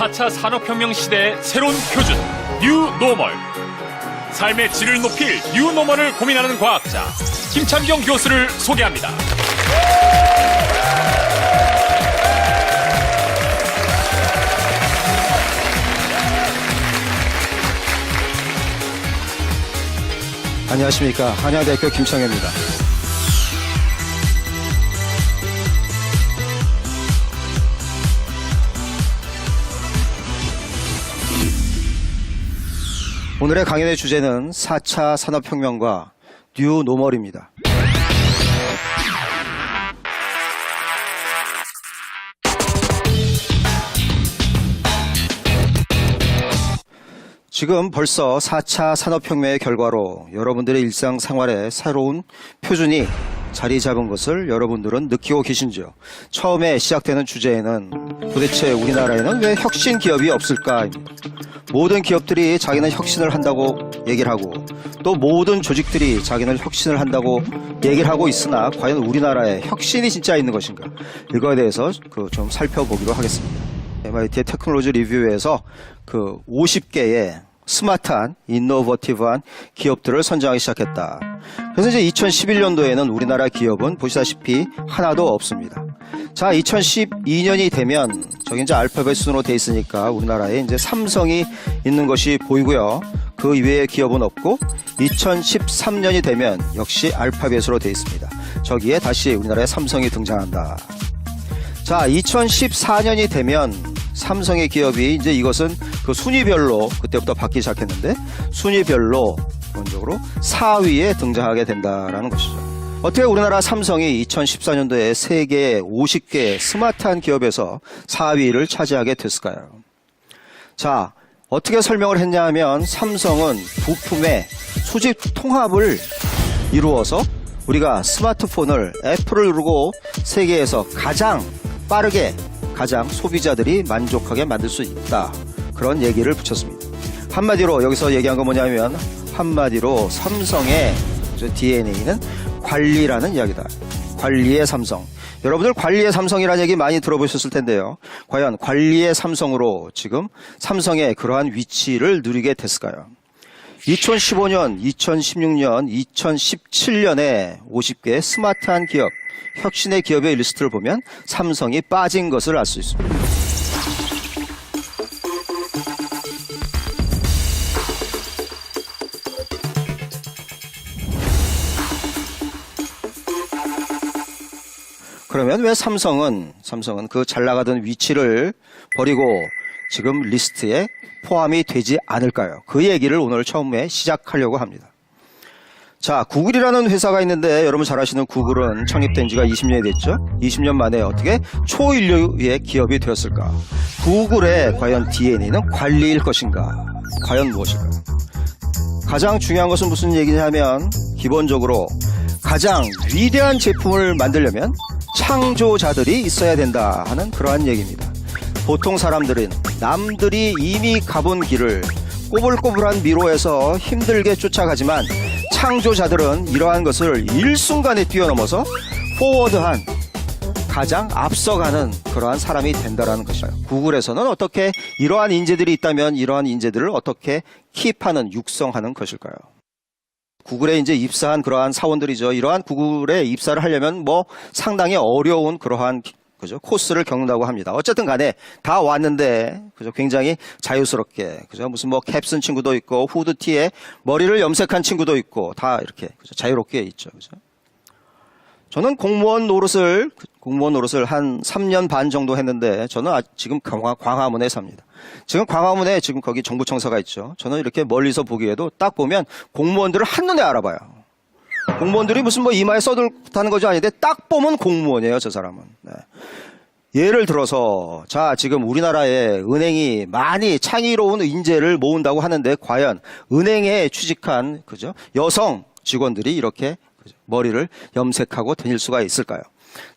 4차 산업혁명 시대의 새로운 표준, 뉴노멀. 삶의 질을 높일 뉴노멀을 고민하는 과학자, 김창경 교수를 소개합니다. 안녕하십니까. 한양대학교 김창현입니다. 오늘의 강연의 주제는 4차 산업혁명과 뉴노멀입니다. 지금 벌써 4차 산업혁명의 결과로 여러분들의 일상생활에 새로운 표준이 자리 잡은 것을 여러분들은 느끼고 계신지요? 처음에 시작되는 주제에는 도대체 우리나라에는 왜 혁신 기업이 없을까입니다. 모든 기업들이 자기는 혁신을 한다고 얘기를 하고 또 모든 조직들이 자기는 혁신을 한다고 얘기를 하고 있으나 과연 우리나라에 혁신이 진짜 있는 것인가? 이거에 대해서 좀 살펴보기로 하겠습니다. MIT 테크놀로지 리뷰에서 50개의 스마트한, 인노버티브한 기업들을 선정하기 시작했다. 그래서 이제 2011년도에는 우리나라 기업은 보시다시피 하나도 없습니다. 자, 2012년이 되면 저기 이제 알파벳 순으로 돼 있으니까 우리나라에 이제 삼성이 있는 것이 보이고요. 그 이외의 기업은 없고 2013년이 되면 역시 알파벳으로 돼 있습니다. 저기에 다시 우리나라에 삼성이 등장한다. 자, 2014년이 되면 삼성의 기업이 이제 이것은 그 순위별로 그때부터 바뀌기 시작했는데 순위별로 기본적으로 4위에 등장하게 된다라는 것이죠. 어떻게 우리나라 삼성이 2014년도에 세계 50개 스마트한 기업에서 4위를 차지하게 됐을까요? 자, 어떻게 설명을 했냐 하면 삼성은 부품의 수직 통합을 이루어서 우리가 스마트폰을 애플을 누르고 세계에서 가장 빠르게 가장 소비자들이 만족하게 만들 수 있다. 그런 얘기를 붙였습니다. 한마디로 여기서 얘기한 건 뭐냐면 한마디로 삼성의 DNA는 관리라는 이야기다. 관리의 삼성. 여러분들 관리의 삼성이라는 얘기 많이 들어보셨을 텐데요. 과연 관리의 삼성으로 지금 삼성의 그러한 위치를 누리게 됐을까요? 2015년, 2016년, 2017년에 50개 스마트한 기업, 혁신의 기업의 리스트를 보면 삼성이 빠진 것을 알 수 있습니다. 그러면 왜 삼성은 그 잘 나가던 위치를 버리고 지금 리스트에 포함이 되지 않을까요? 그 얘기를 오늘 처음에 시작하려고 합니다. 자, 구글이라는 회사가 있는데 여러분 잘 아시는 구글은 창립된 지가 20년이 됐죠? 20년 만에 어떻게 초인류의 기업이 되었을까? 구글의 과연 DNA는 관리일 것인가? 과연 무엇일까요? 가장 중요한 것은 무슨 얘기냐면 기본적으로 가장 위대한 제품을 만들려면 창조자들이 있어야 된다 하는 그러한 얘기입니다. 보통 사람들은 남들이 이미 가본 길을 꼬불꼬불한 미로에서 힘들게 쫓아가지만 창조자들은 이러한 것을 일순간에 뛰어넘어서 포워드한 가장 앞서가는 그러한 사람이 된다는 것이에요. 구글에서는 어떻게 이러한 인재들이 있다면 이러한 인재들을 어떻게 킵하는 육성하는 것일까요? 구글에 이제 입사한 그러한 사원들이죠. 이러한 구글에 입사를 하려면 상당히 어려운 그러한 코스를 겪는다고 합니다. 어쨌든 간에 다 왔는데 굉장히 자유스럽게 무슨 캡 쓴 친구도 있고 후드티에 머리를 염색한 친구도 있고 다 이렇게 자유롭게 있죠. 저는 공무원 노릇을 한 3년 반 정도 했는데 저는 지금 광화문에 삽니다. 지금 광화문에 지금 거기 정부청사가 있죠. 저는 이렇게 멀리서 보기에도 딱 보면 공무원들을 한눈에 알아봐요. 공무원들이 무슨 이마에 써들다는 것이 아닌데 딱 보면 공무원이에요, 저 사람은. 네. 예를 들어서 자, 지금 우리나라에 은행이 많이 창의로운 인재를 모은다고 하는데 과연 은행에 취직한 여성 직원들이 이렇게 머리를 염색하고 다닐 수가 있을까요?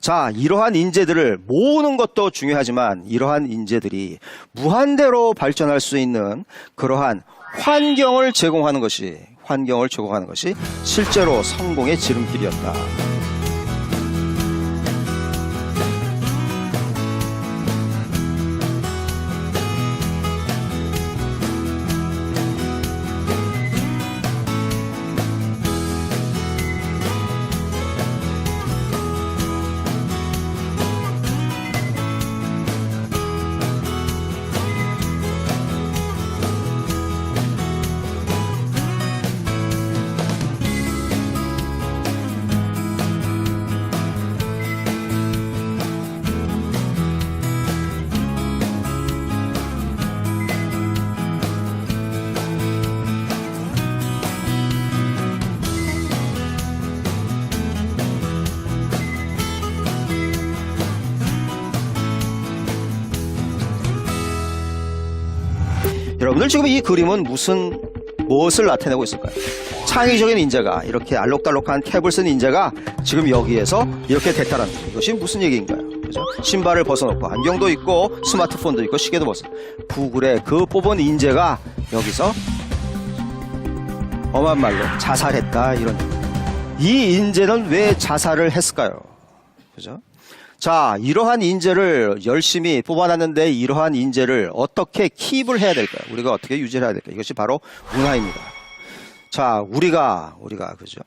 자, 이러한 인재들을 모으는 것도 중요하지만 이러한 인재들이 무한대로 발전할 수 있는 그러한 환경을 제공하는 것이 실제로 성공의 지름길이었다. 여러분들 지금 이 그림은 무엇을 나타내고 있을까요? 창의적인 인재가, 이렇게 알록달록한 캡을 쓴 인재가 지금 여기에서 이렇게 됐다는 거죠. 이것이 무슨 얘기인가요? 그죠? 신발을 벗어놓고 안경도 있고 스마트폰도 있고 시계도 구글에 그 뽑은 인재가 여기서 엄한 말로 자살했다, 이런 얘기. 이 인재는 왜 자살을 했을까요? 그죠? 자, 이러한 인재를 열심히 뽑아놨는데 이러한 인재를 어떻게 킵을 해야 될까요? 우리가 어떻게 유지를 해야 될까요? 이것이 바로 문화입니다. 자, 우리가 그죠?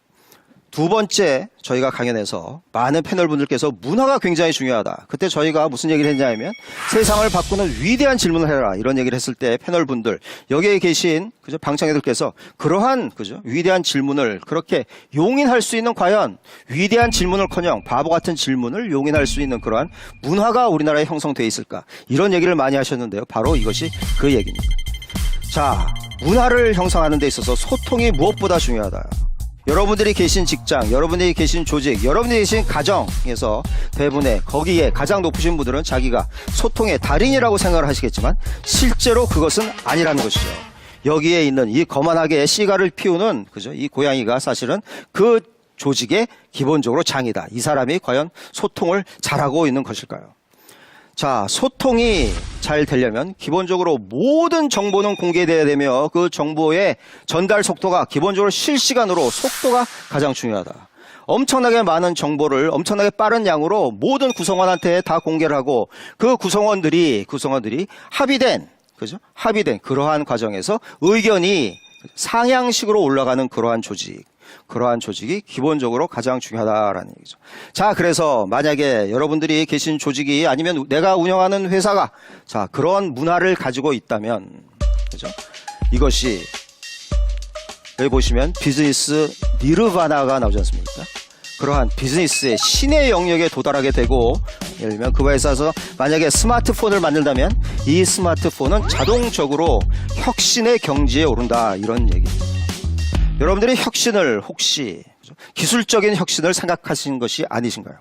두 번째 저희가 강연에서 많은 패널분들께서 문화가 굉장히 중요하다. 그때 저희가 무슨 얘기를 했냐면 세상을 바꾸는 위대한 질문을 해라, 이런 얘기를 했을 때 패널분들, 여기에 계신 그죠? 방청객들께서 그러한 그죠? 위대한 질문을 그렇게 용인할 수 있는, 과연 위대한 질문을커녕 바보 같은 질문을 용인할 수 있는 그러한 문화가 우리나라에 형성되어 있을까, 이런 얘기를 많이 하셨는데요. 바로 이것이 그 얘기입니다. 자, 문화를 형성하는 데 있어서 소통이 무엇보다 중요하다. 여러분들이 계신 직장, 여러분들이 계신 조직, 여러분들이 계신 가정에서 대부분의 거기에 가장 높으신 분들은 자기가 소통의 달인이라고 생각을 하시겠지만 실제로 그것은 아니라는 것이죠. 여기에 있는 이 거만하게 씨가를 피우는 그죠? 이 고양이가 사실은 그 조직의 기본적으로 장이다. 이 사람이 과연 소통을 잘하고 있는 것일까요? 자, 소통이 잘 되려면 기본적으로 모든 정보는 공개돼야 되며 그 정보의 전달 속도가 기본적으로 실시간으로 속도가 가장 중요하다. 엄청나게 많은 정보를 엄청나게 빠른 양으로 모든 구성원한테 다 공개를 하고 그 구성원들이 합의된 그러한 과정에서 의견이 상향식으로 올라가는 그러한 조직이 기본적으로 가장 중요하다라는 얘기죠. 자, 그래서 만약에 여러분들이 계신 조직이 아니면 내가 운영하는 회사가 자, 그런 문화를 가지고 있다면, 그죠? 이것이 여기 보시면 비즈니스 니르바나가 나오지 않습니까? 그러한 비즈니스의 신의 영역에 도달하게 되고, 예를 들면 그 회사에서 만약에 스마트폰을 만든다면 이 스마트폰은 자동적으로 혁신의 경지에 오른다, 이런 얘기입니다. 여러분들이 혁신을 혹시 기술적인 혁신을 생각하신 것이 아니신가요?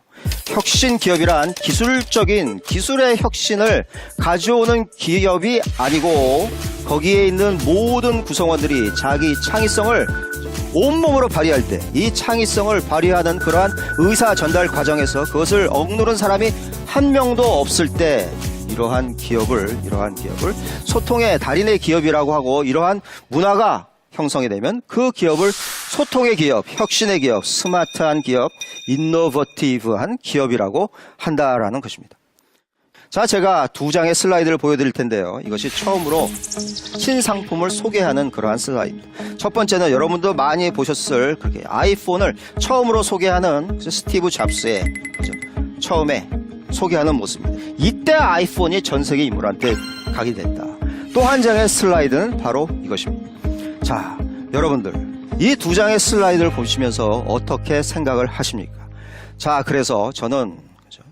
혁신 기업이란 기술의 혁신을 가져오는 기업이 아니고 거기에 있는 모든 구성원들이 자기 창의성을 온몸으로 발휘할 때 이 창의성을 발휘하는 그러한 의사 전달 과정에서 그것을 억누른 사람이 한 명도 없을 때 이러한 기업을 소통의 달인의 기업이라고 하고, 이러한 문화가 형성이 되면 그 기업을 소통의 기업, 혁신의 기업, 스마트한 기업, 인노버티브한 기업이라고 한다라는 것입니다. 자, 제가 두 장의 슬라이드를 보여드릴 텐데요. 이것이 처음으로 신상품을 소개하는 그러한 슬라이드. 첫 번째는 여러분도 많이 보셨을 그렇게 아이폰을 처음으로 소개하는 스티브 잡스의 처음에 소개하는 모습입니다. 이때 아이폰이 전 세계 인물한테 가게 됐다. 또 한 장의 슬라이드는 바로 이것입니다. 자, 여러분들 이 두 장의 슬라이드를 보시면서 어떻게 생각을 하십니까? 자, 그래서 저는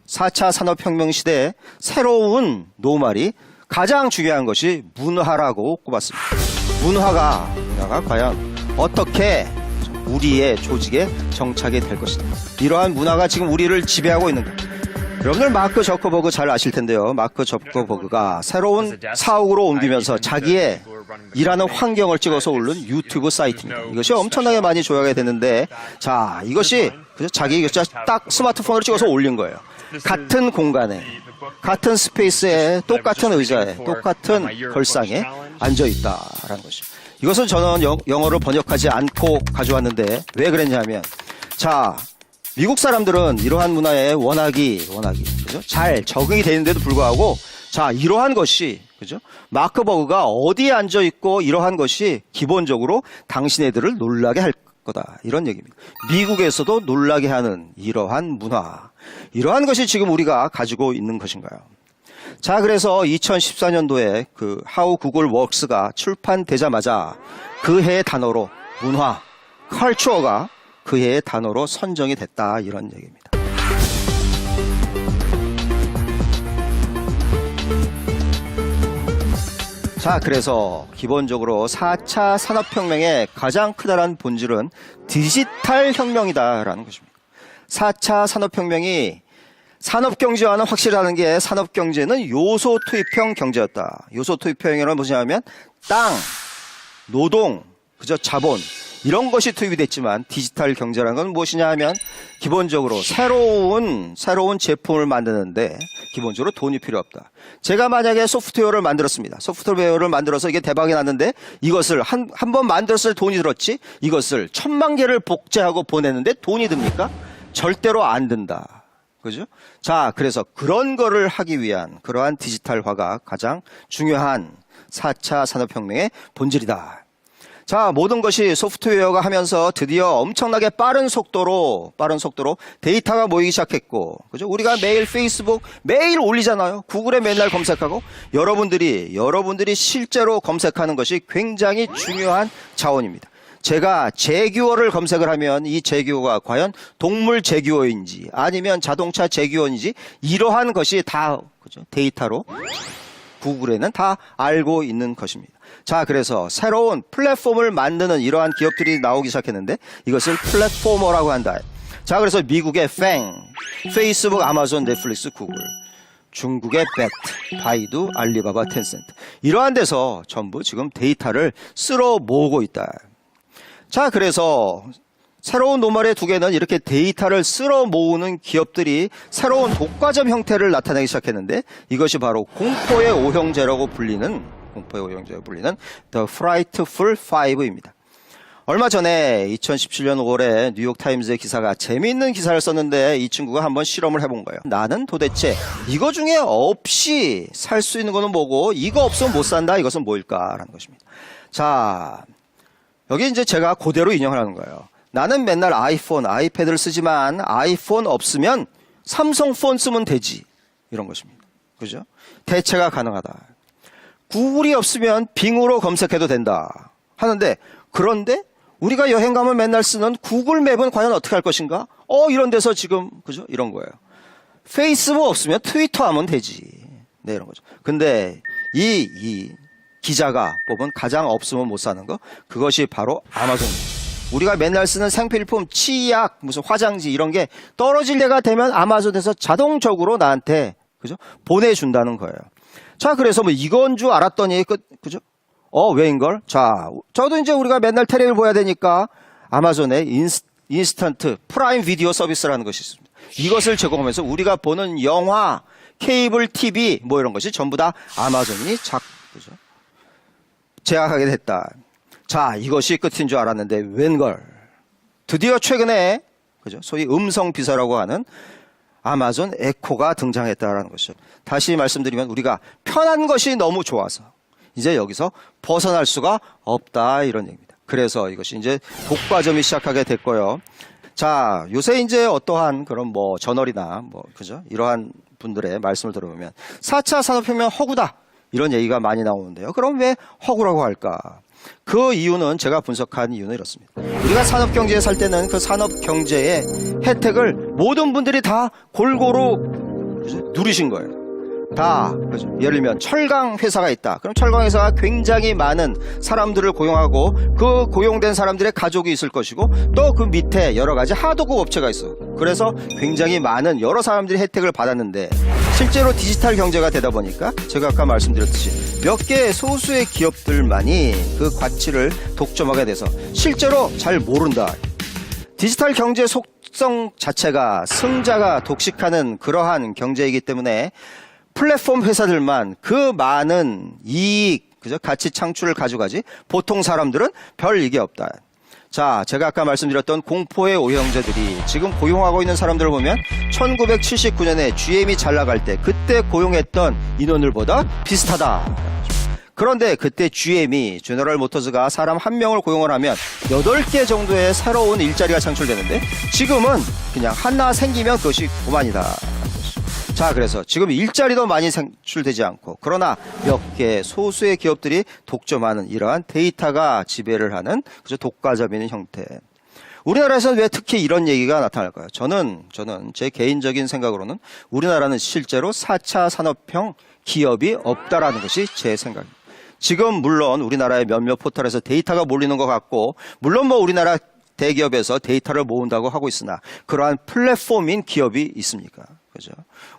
4차 산업혁명 시대의 새로운 노말이 가장 중요한 것이 문화라고 꼽았습니다. 문화가 과연 어떻게 우리의 조직에 정착이 될 것이다. 이러한 문화가 지금 우리를 지배하고 있는가. 여러분들 마크 저커버그 잘 아실 텐데요. 마크 저커버그가 새로운 사옥으로 옮기면서 자기의 일하는 환경을 찍어서 올린 유튜브 사이트입니다. 이것이 엄청나게 많이 조회가 됐는데, 자, 이것이 자기 딱 스마트폰으로 찍어서 올린 거예요. 같은 공간에, 같은 스페이스에, 똑같은 의자에, 똑같은 걸상에 앉아있다라는 것이죠. 이것은 저는 영어로 번역하지 않고 가져왔는데 왜 그랬냐면, 자, 미국 사람들은 이러한 문화에 워낙이 그죠? 잘 적응이 되는데도 불구하고, 자, 이러한 것이 그죠? 마크 버그가 어디에 앉아 있고 이러한 것이 기본적으로 당신네들을 놀라게 할 거다, 이런 얘기입니다. 미국에서도 놀라게 하는 이러한 문화, 이러한 것이 지금 우리가 가지고 있는 것인가요? 자, 그래서 2014년도에 그 How Google Works가 출판되자마자 그 해의 단어로 문화, 컬처가 그 해의 단어로 선정이 됐다, 이런 얘기입니다. 자, 그래서 기본적으로 4차 산업혁명의 가장 크다란 본질은 디지털 혁명이다라는 것입니다. 4차 산업혁명이 산업경제와는 확실하는 게, 산업경제는 요소 투입형 경제였다. 요소 투입형이란 무엇이냐면 땅, 노동, 그저 자본 이런 것이 투입이 됐지만 디지털 경제라는 건 무엇이냐 하면 기본적으로 새로운 제품을 만드는데 기본적으로 돈이 필요 없다. 제가 만약에 소프트웨어를 만들었습니다. 소프트웨어를 만들어서 이게 대박이 났는데 이것을 한 번 만들었을 때 돈이 들었지 이것을 1000만 개를 복제하고 보냈는데 돈이 듭니까? 절대로 안 든다. 그죠? 자, 그래서 그런 거를 하기 위한 그러한 디지털화가 가장 중요한 4차 산업혁명의 본질이다. 자, 모든 것이 소프트웨어가 하면서 드디어 엄청나게 빠른 속도로 데이터가 모이기 시작했고, 그죠? 우리가 매일 페이스북 매일 올리잖아요. 구글에 맨날 검색하고, 여러분들이 실제로 검색하는 것이 굉장히 중요한 자원입니다. 제가 제규어를 검색을 하면 이 제규어가 과연 동물 제규어인지 아니면 자동차 제규어인지 이러한 것이 다, 그죠? 데이터로 구글에는 다 알고 있는 것입니다. 자, 그래서 새로운 플랫폼을 만드는 이러한 기업들이 나오기 시작했는데 이것을 플랫포머라고 한다. 자, 그래서 미국의 페이스북, 아마존, 넷플릭스, 구글, 중국의 배트, 바이두, 알리바바, 텐센트 이러한 데서 전부 지금 데이터를 쓸어 모으고 있다. 자, 그래서 새로운 노멀의 두 개는 이렇게 데이터를 쓸어 모으는 기업들이 새로운 독과점 형태를 나타내기 시작했는데 이것이 바로 공포의 오형제라고 불리는 The Frightful Five입니다. 얼마 전에 2017년 5월에 뉴욕타임즈의 기사가 재미있는 기사를 썼는데 이 친구가 한번 실험을 해본 거예요. 나는 도대체 이거 중에 없이 살 수 있는 거는 뭐고 이거 없으면 못 산다 이것은 뭘까라는 것입니다. 자, 여기 이제 제가 그대로 인용을 하는 거예요. 나는 맨날 아이폰, 아이패드를 쓰지만 아이폰 없으면 삼성폰 쓰면 되지. 이런 것입니다. 그죠? 대체가 가능하다. 구글이 없으면 빙으로 검색해도 된다. 하는데 그런데 우리가 여행 가면 맨날 쓰는 구글 맵은 과연 어떻게 할 것인가? 이런 데서 지금 그죠? 이런 거예요. 페이스북 없으면 트위터 하면 되지. 네, 이런 거죠. 근데 이 기자가 뽑은 가장 없으면 못 사는 거 그것이 바로 아마존입니다. 우리가 맨날 쓰는 생필품, 치약, 무슨 화장지 이런 게 떨어질 때가 되면 아마존에서 자동적으로 나한테 그죠? 보내준다는 거예요. 자, 그래서 뭐 이건 줄 알았더니 그죠? 왜인걸? 자, 저도 이제 우리가 맨날 텔레비를 봐야 되니까 아마존의 인스턴트 프라임 비디오 서비스라는 것이 있습니다. 이것을 제공하면서 우리가 보는 영화, 케이블 TV 뭐 이런 것이 전부 다 아마존이 그죠? 제약하게 됐다. 자, 이것이 끝인 줄 알았는데 웬걸? 드디어 최근에 그죠? 소위 음성 비서라고 하는 아마존 에코가 등장했다라는 것이죠. 다시 말씀드리면 우리가 편한 것이 너무 좋아서 이제 여기서 벗어날 수가 없다 이런 얘기입니다. 그래서 이것이 이제 독과점이 시작하게 됐고요. 자, 요새 이제 어떠한 그런 뭐 저널이나 뭐 그죠? 이러한 분들의 말씀을 들어보면 4차 산업혁명 허구다 이런 얘기가 많이 나오는데요. 그럼 왜 허구라고 할까? 그 이유는 제가 분석한 이유는 이렇습니다. 우리가 산업경제에 살 때는 그 산업경제의 혜택을 모든 분들이 다 골고루 누리신 거예요. 다 그죠? 예를 들면 철강 회사가 있다. 그럼 철강 회사가 굉장히 많은 사람들을 고용하고 그 고용된 사람들의 가족이 있을 것이고 또 그 밑에 여러 가지 하도급 업체가 있어. 그래서 굉장히 많은 여러 사람들이 혜택을 받았는데 실제로 디지털 경제가 되다 보니까 제가 아까 말씀드렸듯이 몇 개의 소수의 기업들만이 그 가치를 독점하게 돼서 실제로 잘 모른다. 디지털 경제 속성 자체가 승자가 독식하는 그러한 경제이기 때문에 플랫폼 회사들만 그 많은 이익, 그죠? 가치 창출을 가져가지 보통 사람들은 별 이익이 없다. 자, 제가 아까 말씀드렸던 공포의 오형제들이 지금 고용하고 있는 사람들을 보면 1979년에 GM이 잘 나갈 때 그때 고용했던 인원들보다 비슷하다. 그런데 그때 GM이 제너럴 모터스가 사람 한 명을 고용을 하면 8개 정도의 새로운 일자리가 창출되는데 지금은 그냥 하나 생기면 그것이 그만이다. 자, 그래서 지금 일자리도 많이 창출되지 않고 그러나 몇 개 소수의 기업들이 독점하는 이러한 데이터가 지배를 하는 그저 독과점 있는 형태. 우리나라에서는 왜 특히 이런 얘기가 나타날까요? 저는 제 개인적인 생각으로는 우리나라는 실제로 4차 산업형 기업이 없다라는 것이 제 생각입니다. 지금 물론 우리나라의 몇몇 포털에서 데이터가 몰리는 것 같고 물론 뭐 우리나라 대기업에서 데이터를 모은다고 하고 있으나 그러한 플랫폼인 기업이 있습니까? 그죠?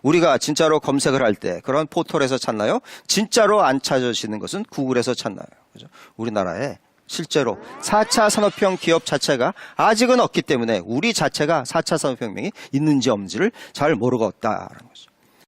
우리가 진짜로 검색을 할 때 그런 포털에서 찾나요? 진짜로 안 찾으시는 것은 구글에서 찾나요? 그죠? 우리나라에 실제로 4차 산업혁명 기업 자체가 아직은 없기 때문에 우리 자체가 4차 산업혁명이 있는지 없는지를 잘 모르고 있다는 거죠.